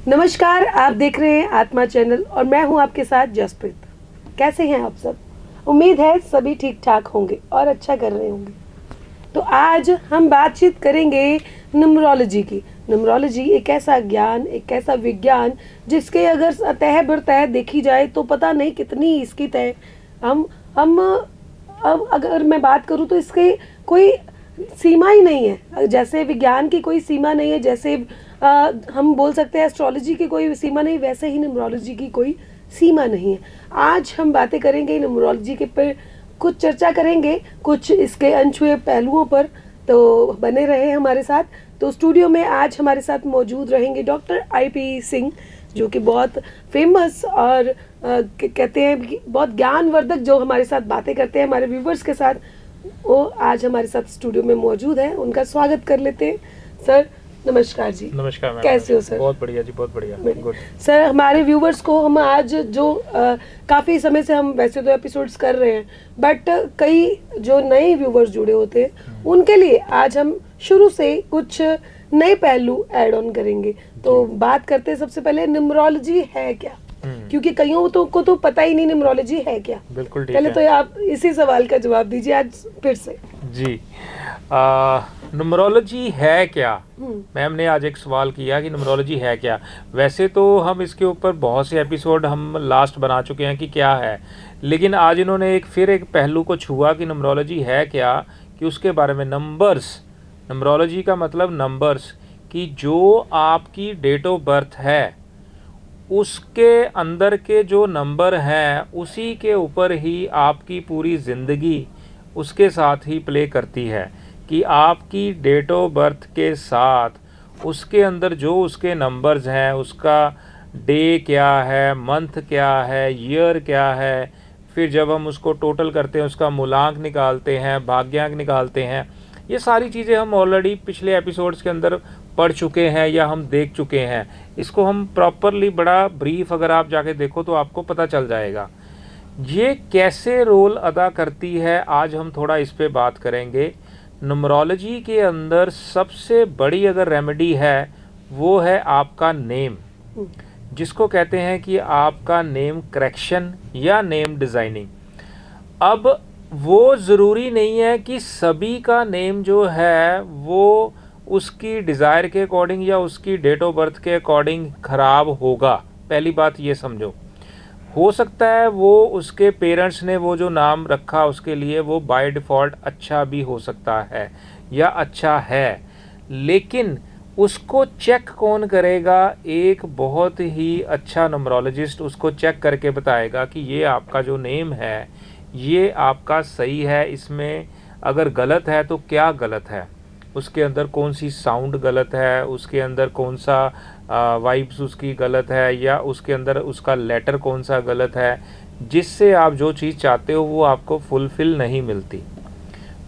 नमस्कार, आप देख रहे हैं आत्मा चैनल और मैं हूं आपके साथ जसप्रीत। कैसे हैं आप सब? उम्मीद है सभी ठीक ठाक होंगे और अच्छा कर रहे होंगे। तो आज हम बातचीत करेंगे न्यूमरोलॉजी की। न्यूमरोलॉजी एक ऐसा ज्ञान, एक ऐसा विज्ञान जिसके अगर तह बर तह देखी जाए तो पता नहीं कितनी इसकी तह। हम अब अगर मैं बात करूं तो इसके कोई सीमा ही नहीं है। जैसे विज्ञान की कोई सीमा नहीं है, जैसे हम बोल सकते हैं एस्ट्रोलॉजी की कोई सीमा नहीं, वैसे ही न्यूमरोलॉजी की कोई सीमा नहीं है। आज हम बातें करेंगे न्यूमरोलॉजी के पर, कुछ चर्चा करेंगे कुछ इसके अनछुए पहलुओं पर। तो बने रहे हमारे साथ। तो स्टूडियो में आज हमारे साथ मौजूद रहेंगे डॉक्टर IP सिंह, जो कि बहुत फेमस और कहते हैं कि बहुत ज्ञानवर्धक, जो हमारे साथ बातें करते हैं हमारे व्यूवर्स के साथ, वो आज हमारे साथ स्टूडियो में मौजूद है। उनका स्वागत कर लेते हैं। सर नमस्कार जी। नमस्कार मैम। कैसे हो सर? बहुत बढ़िया जी, बहुत बढ़िया। गुड सर, हमारे व्यूवर्स को हम आज जो काफ़ी समय से हम वैसे तो एपिसोड्स कर रहे हैं, बट कई जो नए व्यूवर्स जुड़े होते हैं उनके लिए आज हम शुरू से कुछ नए पहलू ऐड ऑन करेंगे। तो बात करते हैं सबसे पहले न्यूमरोलॉजी है क्या, क्योंकि कईयों को तो पता ही नहीं न्यूमरोलॉजी है क्या। बिल्कुल ठीक पहले है। तो आप इसी सवाल का जवाब दीजिए आज फिर से जी, न्यूमरोलॉजी है क्या? मैम ने आज एक सवाल किया कि न्यूमरोलॉजी है क्या। वैसे तो हम इसके ऊपर बहुत से एपिसोड हम लास्ट बना चुके हैं कि क्या है, लेकिन आज इन्होंने फिर एक पहलू को छुआ कि न्यूमरोलॉजी है क्या, कि उसके बारे में नंबर्स। न्यूमरोलॉजी का मतलब नंबर्स, कि जो आपकी डेट ऑफ बर्थ है उसके अंदर के जो नंबर हैं उसी के ऊपर ही आपकी पूरी ज़िंदगी उसके साथ ही प्ले करती है। कि आपकी डेट ऑफ बर्थ के साथ उसके अंदर जो उसके नंबर्स हैं, उसका डे क्या है, मंथ क्या है, ईयर क्या है, फिर जब हम उसको टोटल करते हैं उसका मूलांक निकालते हैं, भाग्यांक निकालते हैं। ये सारी चीज़ें हम ऑलरेडी पिछले एपिसोड्स के अंदर पढ़ चुके हैं या हम देख चुके हैं। इसको हम प्रॉपरली बड़ा ब्रीफ अगर आप जाके देखो तो आपको पता चल जाएगा ये कैसे रोल अदा करती है। आज हम थोड़ा इस पे बात करेंगे। न्यूमरोलॉजी के अंदर सबसे बड़ी अगर रेमेडी है वो है आपका नेम, जिसको कहते हैं कि आपका नेम करेक्शन या नेम डिज़ाइनिंग। अब वो ज़रूरी नहीं है कि सभी का नेम जो है वो उसकी डिज़ायर के अकॉर्डिंग या उसकी डेट ऑफ बर्थ के अकॉर्डिंग ख़राब होगा। पहली बात ये समझो। हो सकता है वो उसके पेरेंट्स ने वो जो नाम रखा उसके लिए वो बाय डिफ़ॉल्ट अच्छा भी हो सकता है या अच्छा है, लेकिन उसको चेक कौन करेगा? एक बहुत ही अच्छा न्यूमरोलॉजिस्ट उसको चेक करके बताएगा कि ये आपका जो नेम है ये आपका सही है, इसमें अगर गलत है तो क्या गलत है, उसके अंदर कौन सी साउंड गलत है, उसके अंदर कौन सा वाइब्स उसकी गलत है, या उसके अंदर उसका लेटर कौन सा गलत है, जिससे आप जो चीज़ चाहते हो वो आपको फुलफ़िल नहीं मिलती।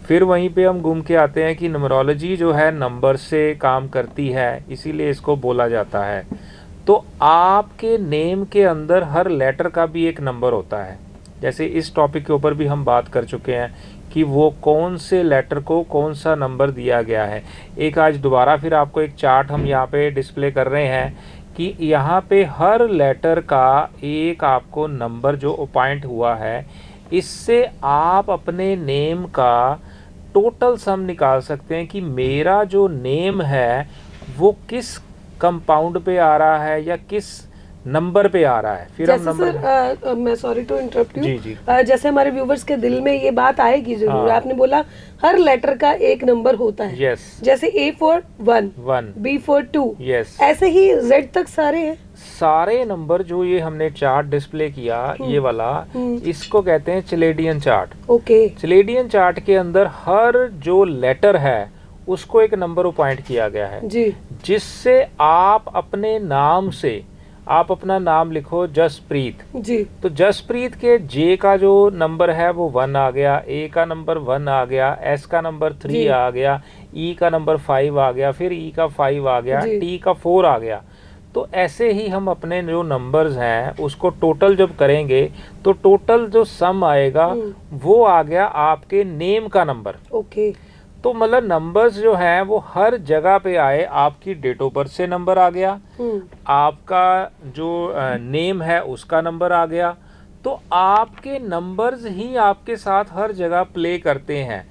फिर वहीं पे हम घूम के आते हैं कि न्यूमरोलॉजी जो है नंबर से काम करती है, इसीलिए इसको बोला जाता है। तो आपके नेम के अंदर हर लेटर का भी एक नंबर होता है। जैसे इस टॉपिक के ऊपर भी हम बात कर चुके हैं कि वो कौन से लेटर को कौन सा नंबर दिया गया है। एक आज दोबारा फिर आपको एक चार्ट हम यहाँ पे डिस्प्ले कर रहे हैं कि यहाँ पे हर लेटर का एक आपको नंबर जो अपॉइंट हुआ है, इससे आप अपने नेम का टोटल सम निकाल सकते हैं कि मेरा जो नेम है वो किस कंपाउंड पे आ रहा है या किस नंबर पे आ रहा है। फिर हम नंबर सर, मैं सॉरी टू इंटरप्ट जी यू। जी जैसे हमारे व्यूवर्स के दिल में ये बात आएगी जरूर। हाँ। आपने बोला हर लेटर का एक नंबर होता है। यस। जैसे A for 1, B for 2, yes. ऐसे ही Z तक सारे हैं। सारे नंबर जो ये हमने चार्ट डिस्प्ले किया ये वाला, इसको कहते हैं चिलेडियन चार्ट। ओके। चिलेडियन चार्ट के अंदर हर जो लेटर है उसको एक नंबर अपॉइंट किया गया है जी। जिससे आप अपने नाम से आप अपना नाम लिखो जसप्रीत जी। तो जसप्रीत के जे का जो नंबर है वो 1 आ गया, ए का नंबर 1 आ गया, एस का नंबर 3 आ गया, ई का नंबर 5 आ गया, फिर ई का 5 आ गया, टी का 4 आ गया। तो ऐसे ही हम अपने जो नंबर्स हैं उसको टोटल जब करेंगे तो टोटल जो सम आएगा वो आ गया आपके नेम का नंबर। ओके। तो मतलब नंबर्स जो हैं वो हर जगह पे आए। आपकी डेट ऑफ बर्थ से नंबर आ गया, आपका जो नेम है उसका नंबर आ गया, तो आपके नंबर्स ही आपके साथ हर जगह प्ले करते हैं।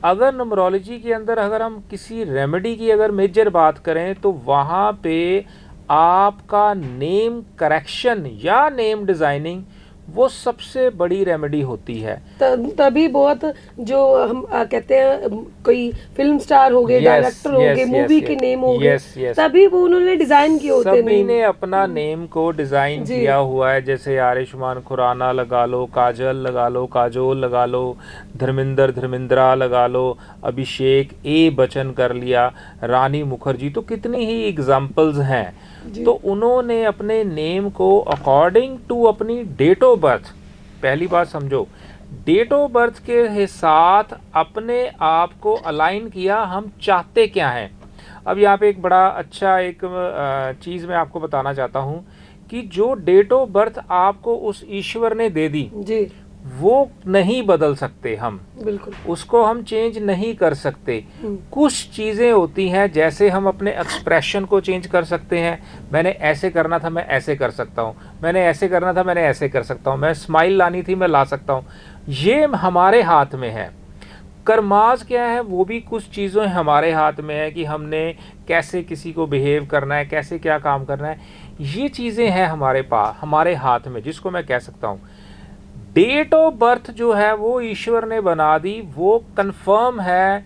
अगर न्यूमरोलॉजी के अंदर अगर हम किसी रेमेडी की अगर मेजर बात करें तो वहाँ पे आपका नेम करेक्शन या नेम डिज़ाइनिंग वो सबसे बड़ी रेमेडी होती है। तभी बहुत जो हम कहते हैं कोई फिल्म स्टार हो गए, डायरेक्टर हो गए, मूवी के नेम हो गए, तभी वो उन्होंने डिजाइन किए होते हैं। सभी ने अपना नेम को डिजाइन किया हुआ है। जैसे आयुष्मान खुराना लगा लो, काजल लगा लो, काजोल लगा लो, धर्मेंद्रा लगा लो, अभिषेक ए बच्चन कर लिया, रानी मुखर्जी, तो कितनी ही एग्जाम्पल्स हैं। तो उन्होंने अपने नेम को अकॉर्डिंग टू अपनी डेट ऑफ बर्थ, पहली बात समझो, डेट ऑफ बर्थ के साथ अपने आप को अलाइन किया, हम चाहते क्या हैं। अब यहाँ पे एक बड़ा अच्छा एक चीज़ मैं आपको बताना चाहता हूँ कि जो डेट ऑफ बर्थ आपको उस ईश्वर ने दे दी जी, वो नहीं बदल सकते हम, बिल्कुल उसको हम चेंज नहीं कर सकते। कुछ चीज़ें होती हैं, जैसे हम अपने एक्सप्रेशन को चेंज कर सकते हैं। मैंने ऐसे करना था, मैं ऐसे कर सकता हूँ, मैंने ऐसे करना था, मैंने ऐसे कर सकता हूँ, मैं स्माइल लानी थी, मैं ला सकता हूँ। ये हमारे हाथ में है। कर्माज क्या है, वो भी कुछ चीज़ें हमारे हाथ में है कि हमने कैसे किसी को बिहेव करना है, कैसे क्या काम करना है। ये चीज़ें हैं हमारे पास, हमारे हाथ में, जिसको मैं कह सकता हूँ डेट ऑफ बर्थ जो है वो ईश्वर ने बना दी, वो कंफर्म है।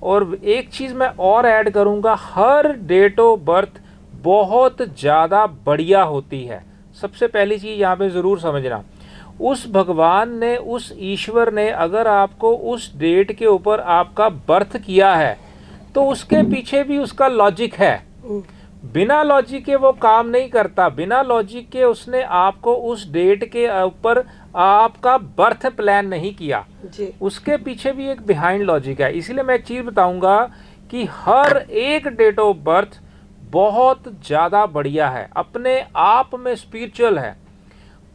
और एक चीज़ मैं और ऐड करूँगा, हर डेट ऑफ बर्थ बहुत ज़्यादा बढ़िया होती है। सबसे पहली चीज़ यहाँ पे ज़रूर समझना, उस भगवान ने, उस ईश्वर ने अगर आपको उस डेट के ऊपर आपका बर्थ किया है तो उसके पीछे भी उसका लॉजिक है। बिना लॉजिक के वो काम नहीं करता। बिना लॉजिक के उसने आपको उस डेट के ऊपर आपका बर्थ प्लान नहीं किया जी। उसके पीछे भी एक बिहाइंड लॉजिक है। इसीलिए मैं एक चीज़ बताऊंगा कि हर एक डेट ऑफ बर्थ बहुत ज़्यादा बढ़िया है, अपने आप में स्पिरिचुअल है।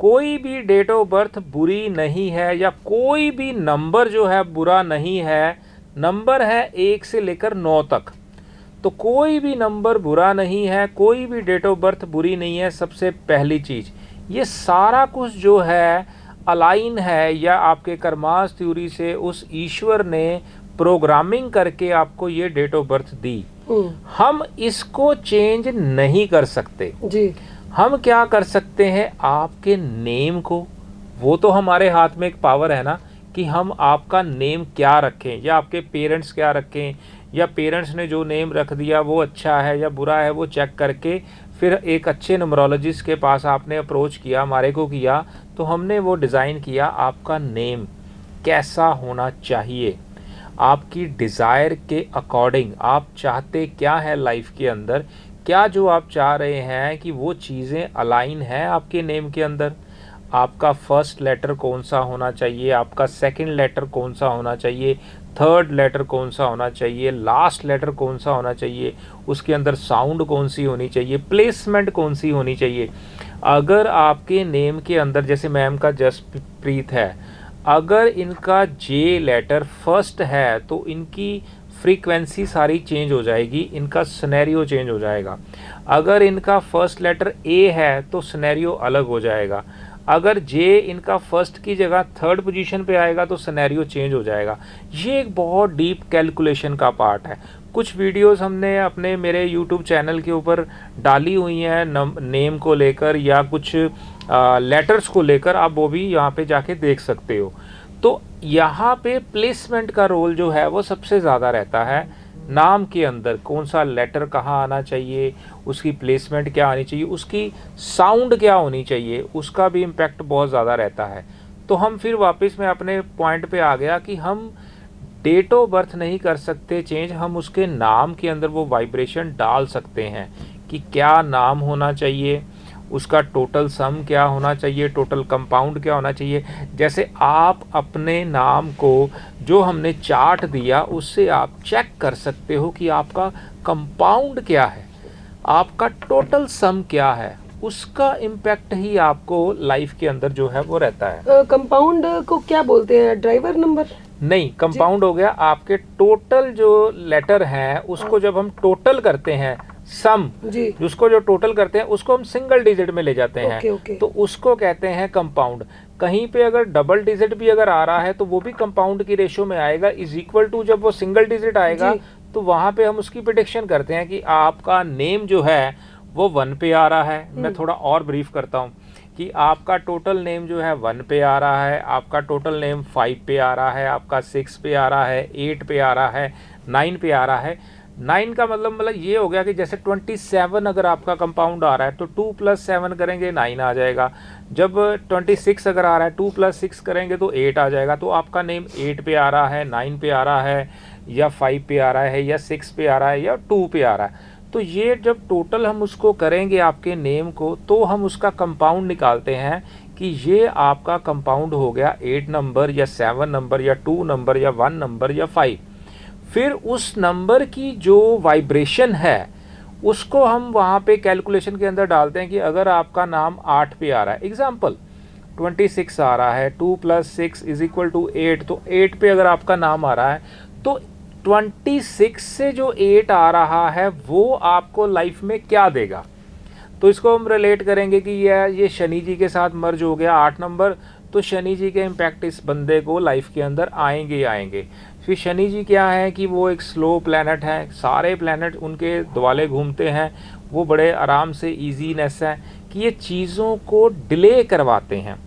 कोई भी डेट ऑफ बर्थ बुरी नहीं है, या कोई भी नंबर जो है बुरा नहीं है। नंबर है 1 से लेकर 9 तक, तो कोई भी नंबर बुरा नहीं है, कोई भी डेट ऑफ बर्थ बुरी नहीं है। सबसे पहली चीज़, ये सारा कुछ जो है अलाइन है, या आपके कर्मास थ्योरी से उस ईश्वर ने प्रोग्रामिंग करके आपको ये डेट ऑफ बर्थ दी। हम इसको चेंज नहीं कर सकते जी। हम क्या कर सकते हैं, आपके नेम को, वो तो हमारे हाथ में एक पावर है ना कि हम आपका नेम क्या रखें, या आपके पेरेंट्स क्या रखें, या पेरेंट्स ने जो नेम रख दिया वो अच्छा है या बुरा है, वो चेक करके फिर एक अच्छे न्यूमरोलॉजिस्ट के पास आपने अप्रोच किया, हमारे को किया, तो हमने वो डिज़ाइन किया आपका नेम कैसा होना चाहिए, आपकी डिज़ायर के अकॉर्डिंग आप चाहते क्या है लाइफ के अंदर, क्या जो आप चाह रहे हैं कि वो चीज़ें अलाइन हैं आपके नेम के अंदर। आपका फर्स्ट लेटर कौन सा होना चाहिए, आपका सेकंड लेटर कौन सा होना चाहिए, थर्ड लेटर कौन सा होना चाहिए, लास्ट लेटर कौन सा होना चाहिए, उसके अंदर साउंड कौन सी होनी चाहिए, प्लेसमेंट कौन सी होनी चाहिए। अगर आपके नेम के अंदर, जैसे मैम का जसप्रीत है, अगर इनका जे लेटर फर्स्ट है तो इनकी फ्रीक्वेंसी सारी चेंज हो जाएगी, इनका सिनेरियो चेंज हो जाएगा। अगर इनका फर्स्ट लेटर ए है तो सिनेरियो अलग हो जाएगा। अगर जे इनका फर्स्ट की जगह थर्ड पोजीशन पे आएगा तो सिनेरियो चेंज हो जाएगा। ये एक बहुत डीप कैलकुलेशन का पार्ट है। कुछ वीडियोस हमने अपने मेरे यूट्यूब चैनल के ऊपर डाली हुई हैं नेम को लेकर या कुछ लेटर्स को लेकर, आप वो भी यहाँ पे जाके देख सकते हो। तो यहाँ पे प्लेसमेंट का रोल जो है वो सबसे ज़्यादा रहता है। नाम के अंदर कौन सा लेटर कहाँ आना चाहिए, उसकी प्लेसमेंट क्या आनी चाहिए, उसकी साउंड क्या होनी चाहिए, उसका भी इम्पैक्ट बहुत ज़्यादा रहता है। तो हम फिर वापस मैं अपने पॉइंट पे आ गया कि हम डेट ऑफ बर्थ नहीं कर सकते चेंज, हम उसके नाम के अंदर वो वाइब्रेशन डाल सकते हैं कि क्या नाम होना चाहिए, उसका टोटल सम क्या होना चाहिए, टोटल कंपाउंड क्या होना चाहिए। जैसे आप अपने नाम को जो हमने चार्ट दिया उससे आप चेक कर सकते हो कि आपका कंपाउंड क्या है, आपका टोटल सम क्या है, उसका इम्पैक्ट ही आपको लाइफ के अंदर जो है वो रहता है। कंपाउंड को क्या बोलते हैं, ड्राइवर नंबर? नहीं, कंपाउंड हो गया आपके टोटल जो लेटर हैं उसको जब हम टोटल करते हैं सम, जिसको जो टोटल करते हैं उसको हम सिंगल डिजिट में ले जाते हैं, तो उसको कहते हैं कंपाउंड। कहीं पे अगर डबल डिजिट भी अगर आ रहा है तो वो भी कंपाउंड की रेशियो में आएगा, इज इक्वल टू जब वो सिंगल डिजिट आएगा तो वहां पे हम उसकी प्रेडिक्शन करते हैं कि आपका नेम जो है वो 1 पे आ रहा है। मैं थोड़ा और ब्रीफ करता हूँ कि आपका टोटल नेम जो है 1 पे आ रहा है, आपका टोटल नेम 5 पे आ रहा है, आपका 6 पे आ रहा है, 8 पे आ रहा है, 9 पे आ रहा है। 9 का मतलब ये हो गया कि जैसे 27 अगर आपका कंपाउंड आ रहा है तो 2 + 7 करेंगे 9 आ जाएगा। जब 26 अगर आ रहा है 2 + 6 करेंगे तो 8 आ जाएगा। तो आपका नेम 8 पे आ रहा है, 9 पे आ रहा है, या 5 पे आ रहा है, या 6 पे आ रहा है, या 2 पे आ रहा है। तो ये जब टोटल हम उसको करेंगे आपके नेम को तो हम उसका कंपाउंड निकालते हैं कि ये आपका कंपाउंड हो गया 8 नंबर या 7 नंबर या 2 नंबर या 1 नंबर या 5। फिर उस नंबर की जो वाइब्रेशन है उसको हम वहाँ पे कैलकुलेशन के अंदर डालते हैं कि अगर आपका नाम 8 पे आ रहा है, एग्जाम्पल 26 आ रहा है, 2 + 6 = 8, तो 8 पे अगर आपका नाम आ रहा है तो 26 से जो 8 आ रहा है वो आपको लाइफ में क्या देगा। तो इसको हम रिलेट करेंगे कि ये शनि जी के साथ मर्ज हो गया 8 नंबर, तो शनि जी के इम्पैक्ट इस बंदे को लाइफ के अंदर आएंगे आएंगे। फिर शनि जी क्या है कि वो एक स्लो प्लैनेट है, सारे प्लैनेट उनके द्वाले घूमते हैं, वो बड़े आराम से ईजीनेस है कि ये चीज़ों को डिले करवाते हैं।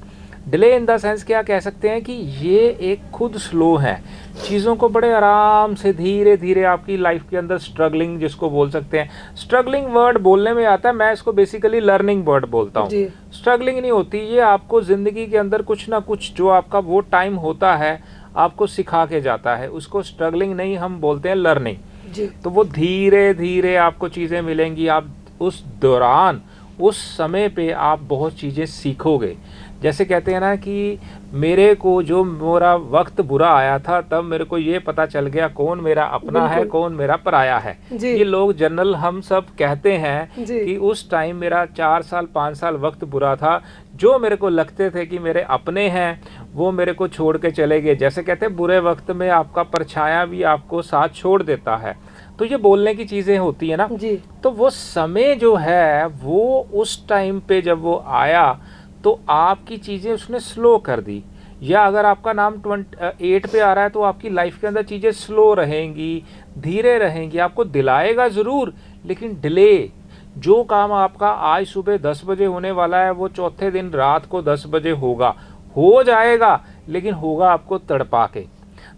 डिले इन द सेंस क्या कह सकते हैं कि ये एक खुद स्लो है, चीज़ों को बड़े आराम से धीरे धीरे आपकी लाइफ के अंदर स्ट्रगलिंग जिसको बोल सकते हैं। स्ट्रगलिंग वर्ड बोलने में आता है, मैं इसको बेसिकली लर्निंग वर्ड बोलता हूँ। स्ट्रगलिंग नहीं होती, ये आपको ज़िंदगी के अंदर कुछ ना कुछ जो आपका वो टाइम होता है आपको सिखा के जाता है, उसको स्ट्रगलिंग नहीं हम बोलते हैं लर्निंग। तो वो धीरे धीरे आपको चीज़ें मिलेंगी, आप उस दौरान उस समय पे आप बहुत चीज़ें सीखोगे। जैसे कहते हैं ना कि मेरे को जो मेरा वक्त बुरा आया था तब मेरे को ये पता चल गया कौन मेरा अपना है कौन मेरा पराया है। ये लोग जनरल हम सब कहते हैं कि उस टाइम मेरा 4 साल 5 साल वक्त बुरा था, जो मेरे को लगते थे कि मेरे अपने हैं वो मेरे को छोड़ के चले गए। जैसे कहते हैं बुरे वक्त में आपका परछाया भी आपको साथ छोड़ देता है। तो ये बोलने की चीज़ें होती है ना जी। तो वो समय जो है वो उस टाइम पे जब वो आया तो आपकी चीज़ें उसने स्लो कर दी, या अगर आपका नाम 8 पे आ रहा है तो आपकी लाइफ के अंदर चीज़ें स्लो रहेंगी, धीरे रहेंगी, आपको दिलाएगा ज़रूर लेकिन डिले। जो काम आपका आज सुबह 10 बजे होने वाला है वो चौथे दिन रात को 10 बजे होगा, हो जाएगा, लेकिन होगा आपको तड़पा के।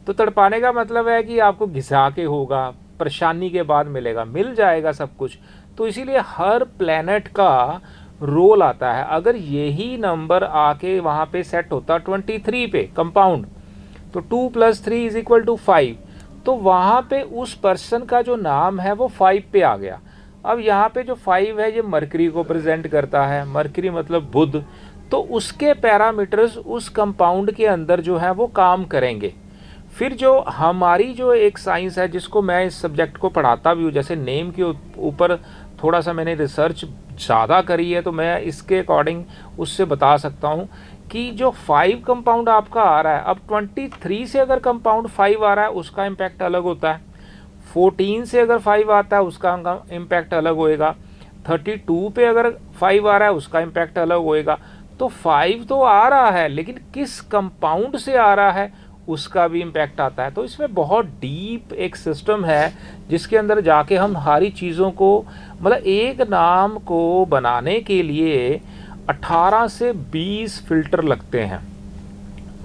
तो तड़पाने का मतलब है कि आपको घिसा के होगा, परेशानी के बाद मिलेगा, मिल जाएगा सब कुछ। तो इसीलिए हर प्लैनेट का रोल आता है। अगर यही नंबर आके वहाँ पे सेट होता 23 पे कंपाउंड, तो 2 + 3 = 5, तो वहाँ पे उस पर्सन का जो नाम है वो 5 पे आ गया। अब यहाँ पे जो 5 है ये मरकरी को प्रेजेंट करता है, मरकरी मतलब बुध, तो उसके पैरामीटर्स उस कंपाउंड के अंदर जो है वो काम करेंगे। फिर जो हमारी जो एक साइंस है जिसको मैं इस सब्जेक्ट को पढ़ाता भी हूँ, जैसे नेम के ऊपर थोड़ा सा मैंने रिसर्च ज़्यादा करी है तो मैं इसके अकॉर्डिंग उससे बता सकता हूँ कि जो 5 कंपाउंड आपका आ रहा है, अब 23 से अगर कंपाउंड 5 आ रहा है उसका इम्पैक्ट अलग होता है, 14 से अगर 5 आता है उसका इम्पैक्ट अलग होएगा, 32 पे अगर 5 आ रहा है उसका इम्पैक्ट अलग होएगा। तो 5 तो आ रहा है लेकिन किस कंपाउंड से आ रहा है उसका भी इम्पैक्ट आता है। तो इसमें बहुत डीप एक सिस्टम है जिसके अंदर जाके हम सारी चीज़ों को, मतलब एक नाम को बनाने के लिए 18 से 20 फिल्टर लगते हैं।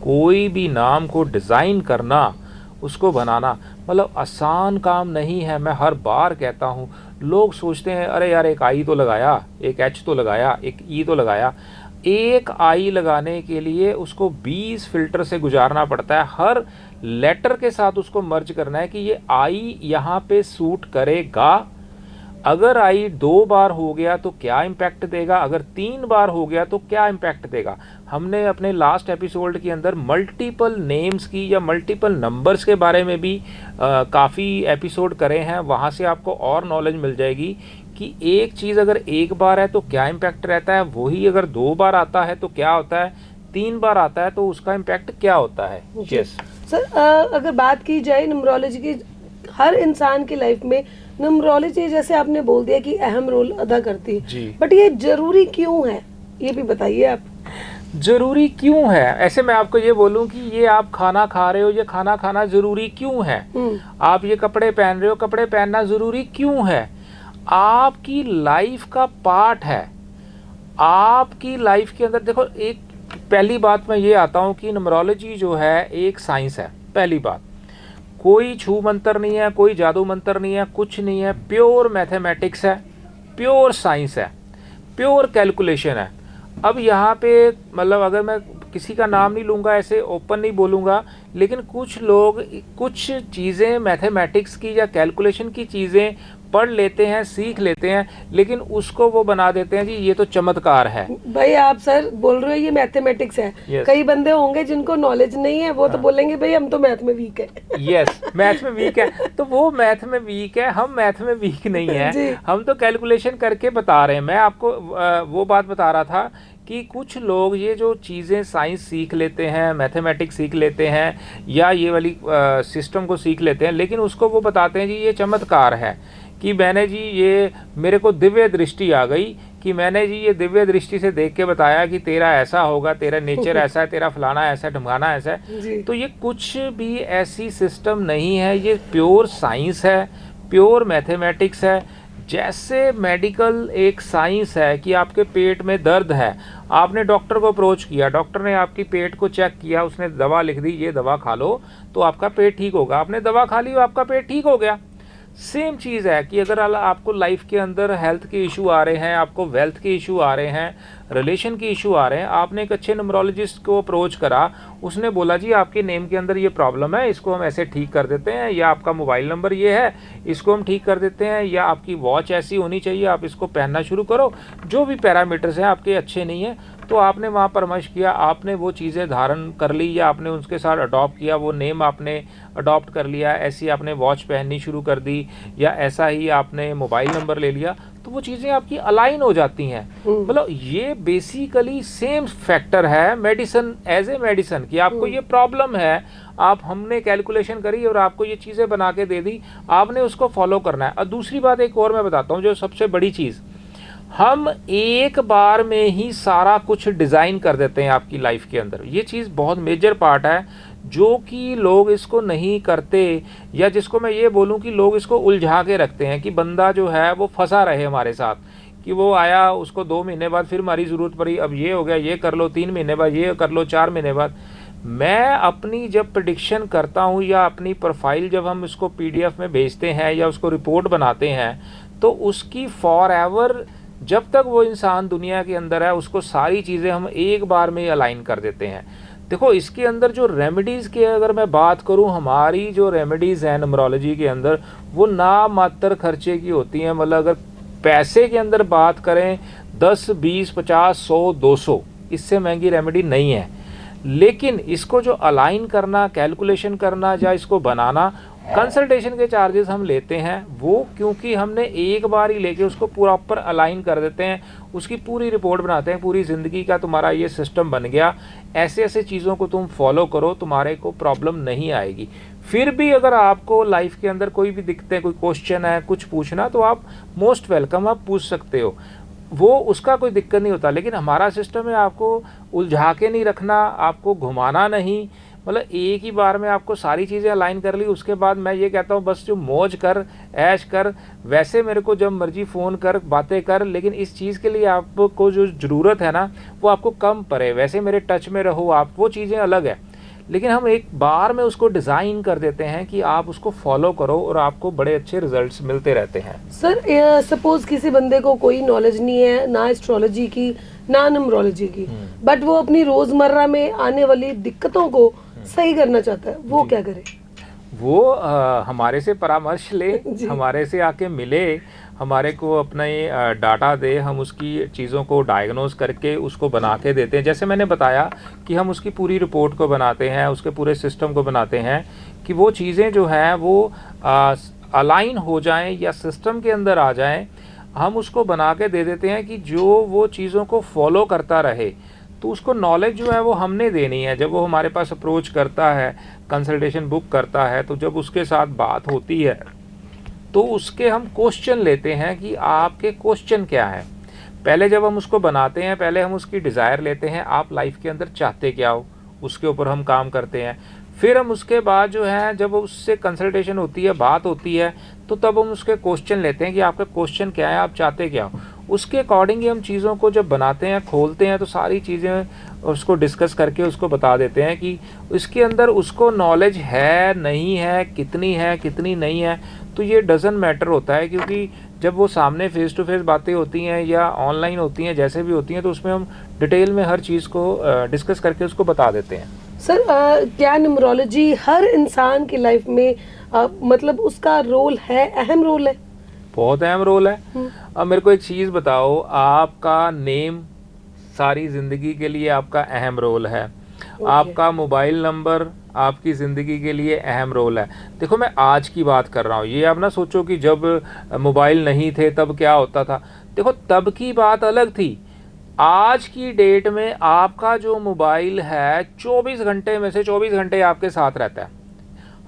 कोई भी नाम को डिज़ाइन करना, उसको बनाना मतलब आसान काम नहीं है। मैं हर बार कहता हूँ, लोग सोचते हैं अरे यार एक आई तो लगाया, एक एच तो लगाया, एक ई तो लगाया। एक आई लगाने के लिए उसको 20 फिल्टर से गुजारना पड़ता है, हर लेटर के साथ उसको मर्ज करना है कि ये आई यहाँ पे सूट करेगा। अगर आई 2 बार हो गया तो क्या इम्पैक्ट देगा, अगर 3 बार हो गया तो क्या इम्पैक्ट देगा। हमने अपने लास्ट एपिसोड के अंदर मल्टीपल नेम्स की या मल्टीपल नंबर्स के बारे में भी काफ़ी एपिसोड करे हैं, वहाँ से आपको और नॉलेज मिल जाएगी कि एक चीज़ अगर एक बार है तो क्या इम्पैक्ट रहता है, वही अगर 2 बार आता है तो क्या होता है, 3 बार आता है तो उसका इम्पैक्ट क्या होता है। यस, सर अगर बात की जाए न्यूमरोलॉजी की, हर इंसान की लाइफ में न्यूमरोलॉजी जैसे आपने बोल दिया कि अहम रोल अदा करती है जी। बट ये जरूरी क्यों है, ये भी बताइए आप। जरूरी क्यों है? ऐसे मैं आपको ये बोलूं कि ये आप खाना खा रहे हो, ये खाना खाना जरूरी क्यों है? आप ये कपड़े पहन रहे हो, कपड़े पहनना जरूरी क्यों है? आपकी लाइफ का पार्ट है। आपकी लाइफ के अंदर देखो, एक पहली बात मैं ये आता हूँ कि न्यूमरोलॉजी जो है एक साइंस है। पहली बात, कोई छू मंत्र नहीं है, कोई जादू मंत्र नहीं है, कुछ नहीं है, प्योर मैथमेटिक्स है, प्योर साइंस है, प्योर कैलकुलेशन है। अब यहाँ पे मतलब अगर मैं किसी का नाम नहीं लूँगा, ऐसे ओपन नहीं बोलूँगा, लेकिन कुछ लोग कुछ चीज़ें मैथमेटिक्स की या कैलकुलेशन की चीज़ें पढ़ लेते हैं, सीख लेते हैं, लेकिन उसको वो बना देते हैं जी ये तो चमत्कार है। भाई आप सर बोल रहे हो ये मैथमेटिक्स है। Yes. कई बंदे होंगे जिनको नॉलेज नहीं है, वो तो बोलेंगे भाई हम तो मैथ में वीक है। यस, मैथ में वीक है, तो वो मैथ में वीक है, हम मैथ में वीक नहीं है, हम तो कैलकुलेशन करके बता रहे हैं। मैं आपको वो बात बता रहा था कि कुछ लोग ये जो चीज़ें साइंस सीख लेते हैं, मैथमेटिक्स सीख लेते हैं, या ये वाली सिस्टम को सीख लेते हैं, लेकिन उसको वो बताते हैं जी ये चमत्कार है, कि मैंने जी ये मेरे को दिव्य दृष्टि आ गई, कि मैंने जी ये दिव्य दृष्टि से देख के बताया कि तेरा ऐसा होगा, तेरा नेचर ऐसा है, तेरा फलाना ऐसा है, ढमकाना ऐसा है। तो ये कुछ भी ऐसी सिस्टम नहीं है, ये प्योर साइंस है, प्योर मैथमेटिक्स है। जैसे मेडिकल एक साइंस है कि आपके पेट में दर्द है, आपने डॉक्टर को अप्रोच किया, डॉक्टर ने आपकी पेट को चेक किया, उसने दवा लिख दी, ये दवा खा लो तो आपका पेट ठीक होगा, आपने दवा खा ली, आपका पेट ठीक हो गया। सेम चीज़ है कि अगर आपको लाइफ के अंदर हेल्थ के इशू आ रहे हैं, आपको वेल्थ के इशू आ रहे हैं, रिलेशन के इशू आ रहे हैं, आपने एक अच्छे न्यूमरोलॉजिस्ट को अप्रोच करा, उसने बोला जी आपके नेम के अंदर ये प्रॉब्लम है, इसको हम ऐसे ठीक कर देते हैं, या आपका मोबाइल नंबर ये है, इसको हम ठीक कर देते हैं, या आपकी वॉच ऐसी होनी चाहिए, आप इसको पहनना शुरू करो, जो भी पैरामीटर्स हैं आपके अच्छे नहीं हैं, तो आपने वहाँ परामर्श किया, आपने वो चीज़ें धारण कर ली, या आपने उनके साथ अडॉप्ट किया, वो नेम आपने अडॉप्ट कर लिया, ऐसी आपने वॉच पहननी शुरू कर दी, या ऐसा ही आपने मोबाइल नंबर ले लिया, तो वो चीज़ें आपकी अलाइन हो जाती हैं। मतलब ये बेसिकली सेम फैक्टर है मेडिसिन, एज ए मेडिसिन, कि आपको ये प्रॉब्लम है, आप हमने कैलकुलेशन करी और आपको ये चीज़ें बना के दे दी, आपने उसको फॉलो करना है। और दूसरी बात एक और मैं बताता हूँ, जो सबसे बड़ी चीज़, हम एक बार में ही सारा कुछ डिज़ाइन कर देते हैं आपकी लाइफ के अंदर। ये चीज़ बहुत मेजर पार्ट है, जो कि लोग इसको नहीं करते, या जिसको मैं ये बोलूं कि लोग इसको उलझा के रखते हैं कि बंदा जो है वो फंसा रहे हमारे साथ, कि वो आया, उसको 2 महीने बाद फिर हमारी ज़रूरत पड़ी, अब ये हो गया, ये कर लो, 3 महीने बाद ये कर लो, 4 महीने बाद। मैं अपनी जब प्रेडिक्शन करता हूँ, या अपनी प्रोफाइल जब हम इसको PDF में भेजते हैं, या उसको रिपोर्ट बनाते हैं, तो उसकी फॉर एवर जब तक वो इंसान दुनिया के अंदर है, उसको सारी चीज़ें हम एक बार में अलाइन कर देते हैं। देखो इसके अंदर जो रेमेडीज़ की अगर मैं बात करूं, हमारी जो रेमेडीज़ हैं न्यूमरोलॉजी के अंदर, वो ना मात्र खर्चे की होती हैं। मतलब अगर पैसे के अंदर बात करें, 10, 20, 50, 100, 200, इससे महंगी रेमेडी नहीं है। लेकिन इसको जो अलाइन करना, कैलकुलेशन करना, या इसको बनाना, कंसल्टेशन के चार्जेस हम लेते हैं, वो क्योंकि हमने एक बार ही लेके उसको प्रॉपर अलाइन कर देते हैं, उसकी पूरी रिपोर्ट बनाते हैं, पूरी ज़िंदगी का तुम्हारा ये सिस्टम बन गया, ऐसे ऐसे चीज़ों को तुम फॉलो करो, तुम्हारे को प्रॉब्लम नहीं आएगी। फिर भी अगर आपको लाइफ के अंदर कोई भी दिक्कतें, कोई क्वेश्चन है, कुछ पूछना, तो आप मोस्ट वेलकम, आप पूछ सकते हो, वो उसका कोई दिक्कत नहीं होता। लेकिन हमारा सिस्टम है आपको उलझा के नहीं रखना, आपको घुमाना नहीं। मतलब एक ही बार में आपको सारी चीज़ें अलाइन कर ली, उसके बाद मैं ये कहता हूँ बस जो मौज कर, ऐश कर, वैसे मेरे को जब मर्जी फ़ोन कर, बातें कर, लेकिन इस चीज़ के लिए आपको जो ज़रूरत है ना, वो आपको कम पड़े, वैसे मेरे टच में रहो आप, वो चीज़ें अलग है। लेकिन हम एक बार में उसको डिज़ाइन कर देते हैं कि आप उसको फॉलो करो, और आपको बड़े अच्छे रिजल्ट्स मिलते रहते हैं। सर सपोज किसी बंदे को कोई नॉलेज नहीं है, ना एस्ट्रोलॉजी की ना न्यूमरोलॉजी की, बट वो अपनी रोज़मर्रा में आने वाली दिक्कतों को सही करना चाहता है, वो क्या करे? वो हमारे से परामर्श ले, हमारे से आके मिले, हमारे को अपना ये डाटा दे, हम उसकी चीज़ों को डायग्नोज करके उसको बना के देते हैं। जैसे मैंने बताया कि हम उसकी पूरी रिपोर्ट को बनाते हैं, उसके पूरे सिस्टम को बनाते हैं, कि वो चीज़ें जो हैं वो अलाइन हो जाएं या सिस्टम के अंदर आ जाएं। हम उसको बना के दे देते हैं कि जो वो चीज़ों को फॉलो करता रहे, तो उसको नॉलेज जो है वो हमने देनी है। जब वो हमारे पास अप्रोच करता है, कंसल्टेशन बुक करता है, तो जब उसके साथ बात होती है तो उसके हम क्वेश्चन लेते हैं कि आपके क्वेश्चन क्या है। पहले जब हम उसको बनाते हैं, पहले हम उसकी डिज़ायर लेते हैं, आप लाइफ के अंदर चाहते क्या हो, उसके ऊपर हम काम करते हैं। फिर हम उसके बाद जो है जब उससे कंसल्टेशन होती है, बात होती है, तो तब हम उसके क्वेश्चन लेते हैं कि आपका क्वेश्चन क्या है, आप चाहते क्या हो। उसके अकॉर्डिंग ही हम चीज़ों को जब बनाते हैं, खोलते हैं, तो सारी चीज़ें उसको डिस्कस करके उसको बता देते हैं कि इसके अंदर उसको नॉलेज है नहीं है, कितनी नहीं है। तो ये डजंट मैटर होता है, क्योंकि जब वो सामने फेस टू फेस बातें होती हैं या ऑनलाइन होती हैं, जैसे भी होती हैं, तो उसमें हम डिटेल में हर चीज़ को डिस्कस करके उसको बता देते हैं। सर क्या न्यूमरोलॉजी हर इंसान की लाइफ में मतलब उसका रोल है, अहम रोल है? बहुत अहम रोल है। अब मेरे को एक चीज़ बताओ, आपका नेम सारी ज़िंदगी के लिए आपका अहम रोल है। आपका मोबाइल नंबर आपकी ज़िंदगी के लिए अहम रोल है। देखो, मैं आज की बात कर रहा हूँ, ये आप ना सोचो कि जब मोबाइल नहीं थे तब क्या होता था। देखो, तब की बात अलग थी। आज की डेट में आपका जो मोबाइल है 24 घंटे में से 24 घंटे आपके साथ रहता है।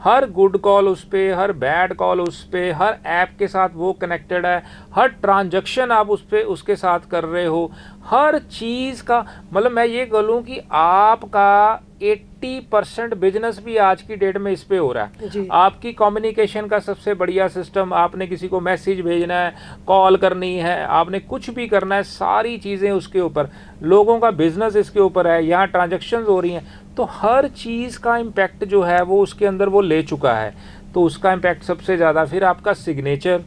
हर गुड कॉल उस पर, हर बैड कॉल उस पर, हर ऐप के साथ वो कनेक्टेड है, हर ट्रांजैक्शन आप उस पर उसके साथ कर रहे हो, हर चीज़ का मतलब मैं ये बोलूँ कि आपका 80% बिजनेस भी आज की डेट में इस पे हो रहा है। आपकी कम्युनिकेशन का सबसे बढ़िया सिस्टम, आपने किसी को मैसेज भेजना है, कॉल करनी है, आपने कुछ भी करना है, सारी चीज़ें उसके ऊपर, लोगों का बिजनेस इसके ऊपर है, यहाँ ट्रांजैक्शंस हो रही हैं। तो हर चीज़ का इम्पैक्ट जो है वो उसके अंदर वो ले चुका है। तो उसका इम्पैक्ट सबसे ज़्यादा। फिर आपका सिग्नेचर,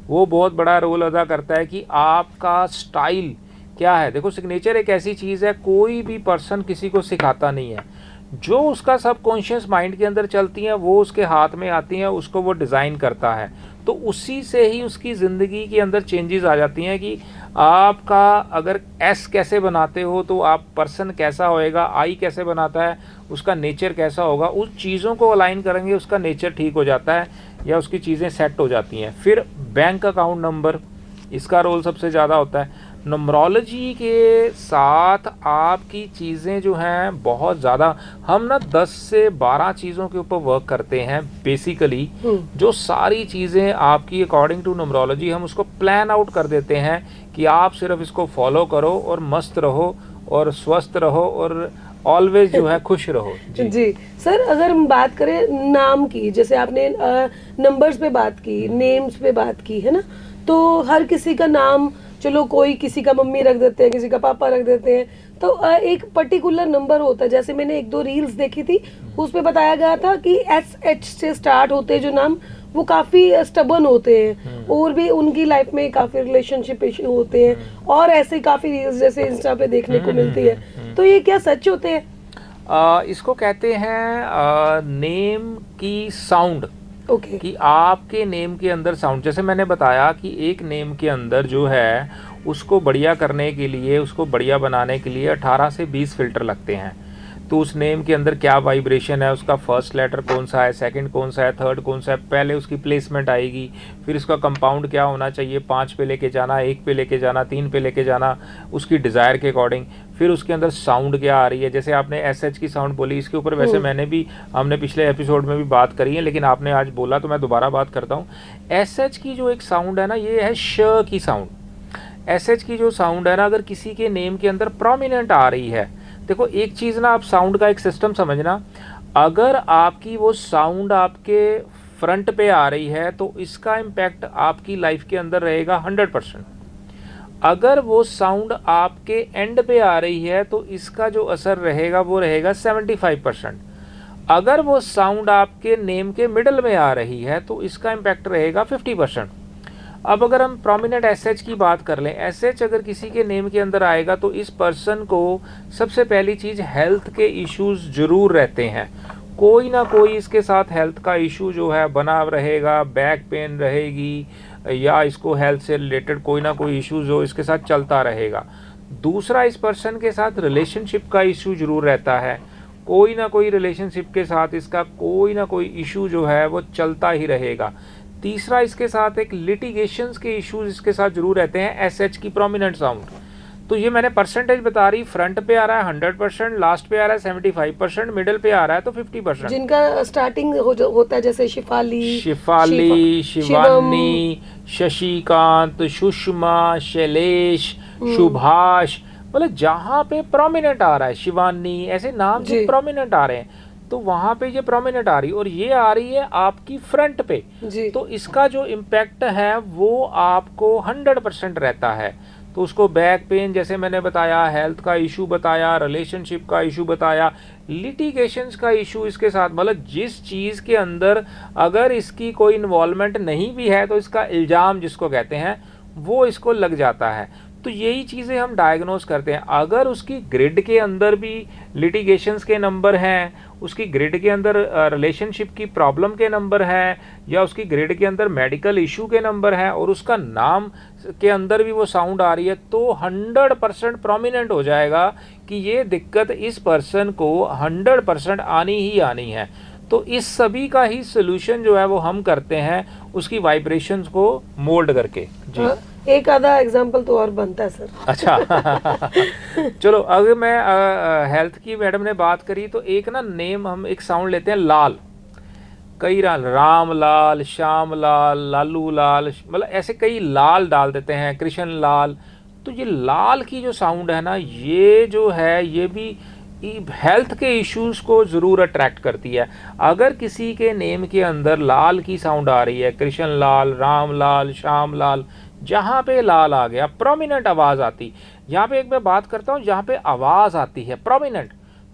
वो बहुत बड़ा रोल अदा करता है कि आपका स्टाइल क्या है। देखो, सिग्नेचर एक ऐसी चीज़ है, कोई भी पर्सन किसी को सिखाता नहीं है। जो उसका सबकॉन्शियस माइंड के अंदर चलती हैं वो उसके हाथ में आती हैं, उसको वो डिज़ाइन करता है। तो उसी से ही उसकी ज़िंदगी के अंदर चेंजेस आ जाती हैं कि आपका अगर एस कैसे बनाते हो तो आप पर्सन कैसा होएगा, आई कैसे बनाता है उसका नेचर कैसा होगा। उस चीज़ों को अलाइन करेंगे, उसका नेचर ठीक हो जाता है या उसकी चीज़ें सेट हो जाती हैं। फिर बैंक अकाउंट नंबर, इसका रोल सबसे ज़्यादा होता है। न्यूमरोलॉजी के साथ आपकी चीज़ें जो हैं बहुत ज़्यादा, हम ना 10 से 12 चीज़ों के ऊपर वर्क करते हैं बेसिकली। जो सारी चीज़ें आपकी अकॉर्डिंग टू न्यूमरोलॉजी हम उसको प्लान आउट कर देते हैं कि आप सिर्फ इसको फॉलो करो और मस्त रहो और स्वस्थ रहो और ऑलवेज जो है खुश रहो। जी सर, अगर हम बात करें नाम की, जैसे आपने नंबर्स पे बात की, नेम्स पे बात की, है ना, तो हर किसी का नाम, चलो कोई किसी का मम्मी रख देते हैं, किसी का पापा रख देते हैं, तो एक पर्टिकुलर नंबर होता है। जैसे मैंने 1-2 रील्स देखी थी, उसमें बताया गया था कि SH से स्टार्ट होते हैं जो नाम, वो काफ़ी स्टबर्न होते हैं और भी उनकी लाइफ में काफ़ी रिलेशनशिप इशू होते हैं और ऐसे काफ़ी रील्स जैसे इंस्टा पे देखने को मिलती है। तो ये क्या सच होते हैं? इसको कहते हैं नेम की साउंड। ओके। कि आपके नेम के अंदर साउंड, जैसे मैंने बताया कि एक नेम के अंदर जो है उसको बढ़िया करने के लिए, उसको बढ़िया बनाने के लिए 18 से 20 फिल्टर लगते हैं। तो उस नेम के अंदर क्या वाइब्रेशन है, उसका फर्स्ट लेटर कौन सा है, सेकंड कौन सा है, थर्ड कौन सा है, पहले उसकी प्लेसमेंट आएगी। फिर उसका कंपाउंड क्या होना चाहिए, 5 पे लेके जाना, 1 पे लेके जाना, 3 पे लेके जाना, उसकी डिज़ायर के अकॉर्डिंग। फिर उसके अंदर साउंड क्या आ रही है, जैसे आपने SH की साउंड बोली, इसके ऊपर वैसे हमने पिछले एपिसोड में भी बात करी है, लेकिन आपने आज बोला तो मैं दोबारा बात करता हूँ। SH की जो एक साउंड है ना, ये है श की साउंड। SH की जो साउंड है ना, अगर किसी के नेम के अंदर प्रोमिनेंट आ रही है, देखो एक चीज़ ना, आप साउंड का एक सिस्टम समझना, अगर आपकी वो साउंड आपके फ्रंट पे आ रही है तो इसका इम्पैक्ट आपकी लाइफ के अंदर रहेगा 100%। अगर वो साउंड आपके एंड पे आ रही है तो इसका जो असर रहेगा वो रहेगा 75%। अगर वो साउंड आपके नेम के मिडल में आ रही है तो इसका इम्पैक्ट रहेगा 50%। अब अगर हम प्रोमिनेंट SH की बात कर लें, SH अगर किसी के नेम के अंदर आएगा तो इस पर्सन को सबसे पहली चीज़ हेल्थ के इश्यूज ज़रूर रहते हैं। कोई ना कोई इसके साथ हेल्थ का इशू जो है बना रहेगा, बैक पेन रहेगी या इसको हेल्थ से रिलेटेड कोई ना कोई इशू जो इसके साथ चलता रहेगा। दूसरा, इस पर्सन के साथ रिलेशनशिप का इशू ज़रूर रहता है, कोई ना कोई रिलेशनशिप के साथ इसका कोई ना कोई इशू जो है वो चलता ही रहेगा। तीसरा, इसके साथ एक लिटिगेशंस के इश्यूज इसके साथ जरूर रहते हैं, SH की प्रोमिनेंट साउंड। तो ये मैंने परसेंटेज बता रही, फ्रंट पे आ रहा है 100%, लास्ट पे आ रहा है 75%, मिडिल पे आ रहा है तो 50%। जिनका स्टार्टिंग होता है जैसे शिफाली, शिवानी, शशिकांत, सुषमा, शैलेश, सुभाष, मतलब जहाँ पे प्रोमिनेंट आ रहा है, शिवानी, ऐसे नाम जो प्रोमिनेंट आ रहे हैं तो वहाँ पे ये प्रोमिनेंट आ रही है, और ये आ रही है आपकी फ्रंट पे जी। तो इसका जो इम्पैक्ट है वो आपको 100% रहता है। तो उसको बैक पेन जैसे मैंने बताया, हेल्थ का इशू बताया, रिलेशनशिप का इशू बताया, लिटिगेशंस का इशू इसके साथ, मतलब जिस चीज़ के अंदर अगर इसकी कोई इन्वॉल्वमेंट नहीं भी है तो इसका इल्ज़ाम जिसको कहते हैं वो इसको लग जाता है। तो यही चीज़ें हम डायग्नोस करते हैं। अगर उसकी ग्रिड के अंदर भी लिटिगेशंस के नंबर हैं, उसकी ग्रिड के अंदर रिलेशनशिप की प्रॉब्लम के नंबर हैं, या उसकी ग्रिड के अंदर मेडिकल इशू के नंबर हैं, और उसका नाम के अंदर भी वो साउंड आ रही है, तो 100% प्रोमिनेंट हो जाएगा कि ये दिक्कत इस पर्सन को 100% आनी ही आनी है। तो इस सभी का ही सोल्यूशन जो है वो हम करते हैं उसकी वाइब्रेशंस को मोल्ड करके। जी एक आधा एग्जांपल तो और बनता है सर। अच्छा चलो, अगर मैं हेल्थ की मैडम ने बात करी तो एक ना नेम हम एक साउंड लेते हैं लाल, कई राम लाल, श्याम लाल, लालू लाल, मतलब ऐसे कई लाल डाल देते हैं, कृष्ण लाल। तो ये लाल की जो साउंड है ना, ये जो है ये भी हेल्थ के इश्यूज को ज़रूर अट्रैक्ट करती है। अगर किसी के नेम के अंदर लाल की साउंड आ रही है, कृष्ण लाल, राम लाल, श्याम लाल, जहाँ पे लाल आ गया, प्रोमिनेंट आवाज़ आती, यहाँ पे एक मैं बात करता हूँ जहाँ पे आवाज़ आती है प्रोमिनेंट,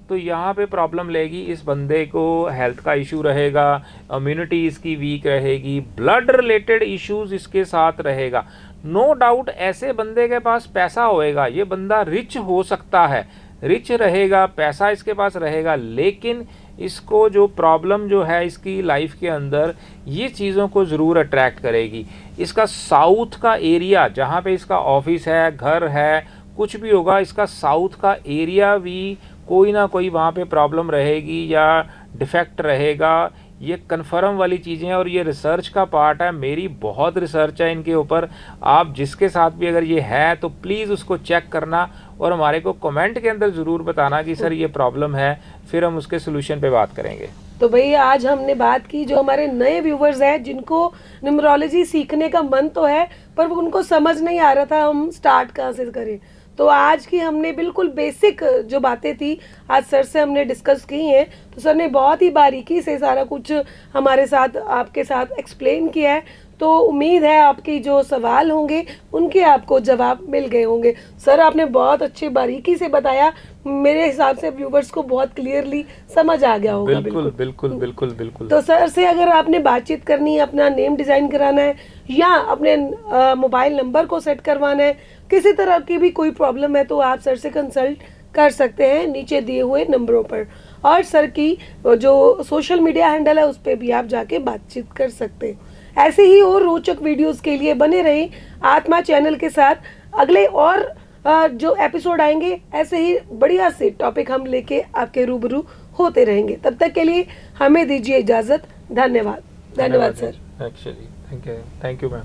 तो यहाँ पे प्रॉब्लम लेगी, इस बंदे को हेल्थ का इशू रहेगा, इम्यूनिटी इसकी वीक रहेगी, ब्लड रिलेटेड इश्यूज इसके साथ रहेगा। नो डाउट ऐसे बंदे के पास पैसा होएगा, ये बंदा रिच हो सकता है, रिच रहेगा, पैसा इसके पास रहेगा, लेकिन इसको जो प्रॉब्लम जो है इसकी लाइफ के अंदर, ये चीज़ों को ज़रूर अट्रैक्ट करेगी। इसका साउथ का एरिया जहाँ पे इसका ऑफिस है, घर है, कुछ भी होगा, इसका साउथ का एरिया भी कोई ना कोई वहाँ पे प्रॉब्लम रहेगी या डिफेक्ट रहेगा। ये कन्फर्म वाली चीज़ें हैं और ये रिसर्च का पार्ट है, मेरी बहुत रिसर्च है इनके ऊपर। आप जिसके साथ भी अगर ये है तो प्लीज़ उसको चेक करना और हमारे को कमेंट के अंदर ज़रूर बताना कि सर ये प्रॉब्लम है, फिर हम उसके सोल्यूशन पे बात करेंगे। तो भैया आज हमने बात की जो हमारे नए व्यूवर्स हैं जिनको न्यूमरोलॉजी सीखने का मन तो है पर वो उनको समझ नहीं आ रहा था हम स्टार्ट कहाँ से करें, तो आज की हमने बिल्कुल बेसिक जो बातें थी आज सर से हमने डिस्कस की हैं। तो सर ने बहुत ही बारीकी से सारा कुछ हमारे साथ आपके साथ एक्सप्लेन किया है, तो उम्मीद है आपके जो सवाल होंगे उनके आपको जवाब मिल गए होंगे। सर आपने बहुत अच्छी बारीकी से बताया, मेरे हिसाब से व्यूवर्स को बहुत क्लियरली समझ आ गया होगा। बिल्कुल बिल्कुल बिल्कुल बिल्कुल। तो सर से अगर आपने बातचीत करनी है, अपना नेम डिज़ाइन कराना है या अपने मोबाइल नंबर को सेट करवाना है, किसी तरह की भी कोई प्रॉब्लम है तो आप सर से कंसल्ट कर सकते हैं नीचे दिए हुए नंबरों पर, और सर की जो सोशल मीडिया हैंडल है उस पर भी आप जाके बातचीत कर सकते हैं। ऐसे ही और रोचक वीडियोस के लिए बने रहें आत्मा चैनल के साथ। अगले और जो एपिसोड आएंगे ऐसे ही बढ़िया से टॉपिक हम लेके आपके रूबरू होते रहेंगे। तब तक के लिए हमें दीजिए इजाज़त। धन्यवाद। धन्यवाद sir. Actually thank you ma'am.